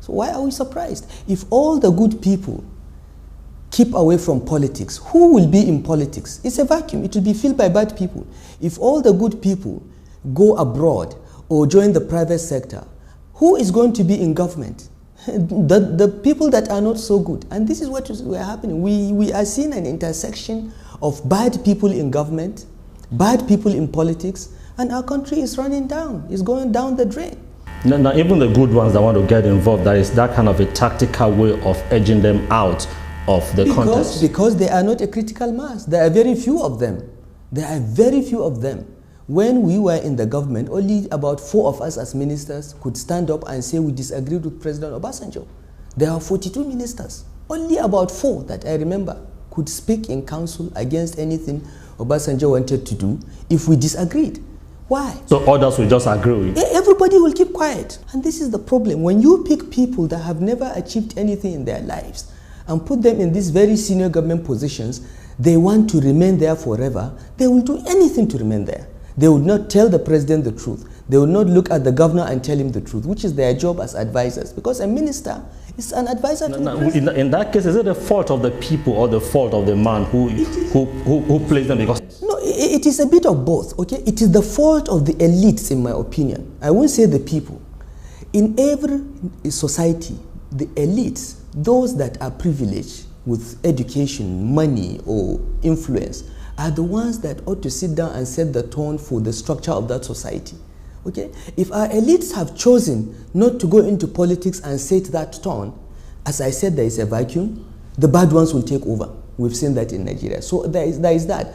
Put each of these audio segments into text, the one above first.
So why are we surprised? If all the good people keep away from politics, who will be in politics? It's a vacuum. It will be filled by bad people. If all the good people go abroad or join the private sector, who is going to be in government? The people that are not so good. And this is what is happening. We are seeing an intersection of bad people in government, bad people in politics, and our country is running down. It's going down the drain. Now, even the good ones that want to get involved, that is that kind of a tactical way of edging them out of the contest. Because they are not a critical mass. There are very few of them. There are very few of them. When we were in the government, only about 4 of us as ministers could stand up and say we disagreed with President Obasanjo. There are 42 ministers. Only about 4 that I remember could speak in council against anything Obasanjo wanted to do if we disagreed. Why? So others will just agree with you? Everybody will keep quiet. And this is the problem. When you pick people that have never achieved anything in their lives and put them in these very senior government positions, they want to remain there forever, they will do anything to remain there. They would not tell the president the truth. They will not look at the governor and tell him the truth, which is their job as advisors. Because a minister is an advisor to the president. In that case, is it the fault of the people or the fault of the man who plays them? Because no, it is a bit of both, okay? It is the fault of the elites, in my opinion. I won't say the people. In every society, the elites, those that are privileged with education, money, or influence, are the ones that ought to sit down and set the tone for the structure of that society. Okay? If our elites have chosen not to go into politics and set that tone, as I said, there is a vacuum, the bad ones will take over. We've seen that in Nigeria. So there is that.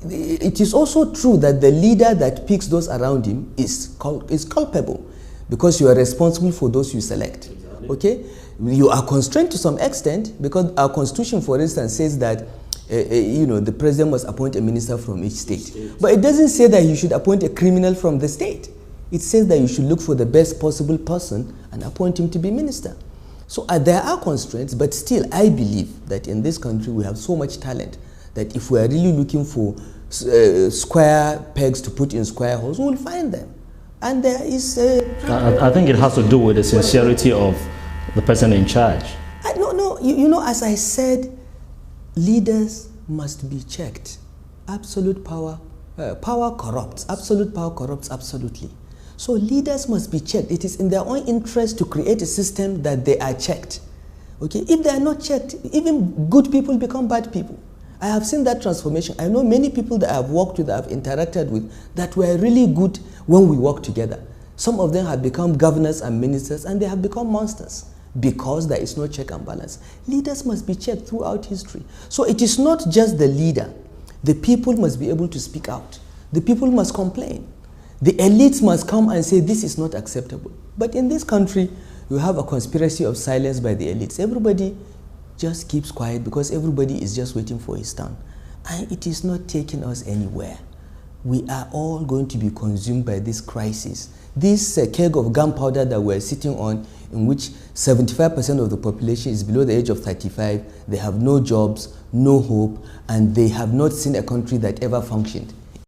It is also true that the leader that picks those around him is culpable, because you are responsible for those you select. Okay? You are constrained to some extent, because our constitution, for instance, says that the president must appoint a minister from each state. But it doesn't say that you should appoint a criminal from the state. It says that you should look for the best possible person and appoint him to be minister. So there are constraints, but still I believe that in this country we have so much talent that if we are really looking for square pegs to put in square holes, we will find them. And there is I think it has to do with the sincerity of the person in charge. No, as I said, leaders must be checked. Absolute power, power corrupts. Absolute power corrupts absolutely. So leaders must be checked. It is in their own interest to create a system that they are checked. Okay? If they are not checked, even good people become bad people. I have seen that transformation. I know many people that I have worked with, that I have interacted with, that were really good when we worked together. Some of them have become governors and ministers, and they have become monsters because there is no check and balance. Leaders must be checked throughout history. So it is not just the leader. The people must be able to speak out. The people must complain. The elites must come and say this is not acceptable. But in this country, you have a conspiracy of silence by the elites. Everybody just keeps quiet because everybody is just waiting for his turn. And it is not taking us anywhere. We are all going to be consumed by this crisis. This keg of gunpowder that we're sitting on, in which 75% of the population is below the age of 35, they have no jobs, no hope, and they have not seen a country that ever functioned.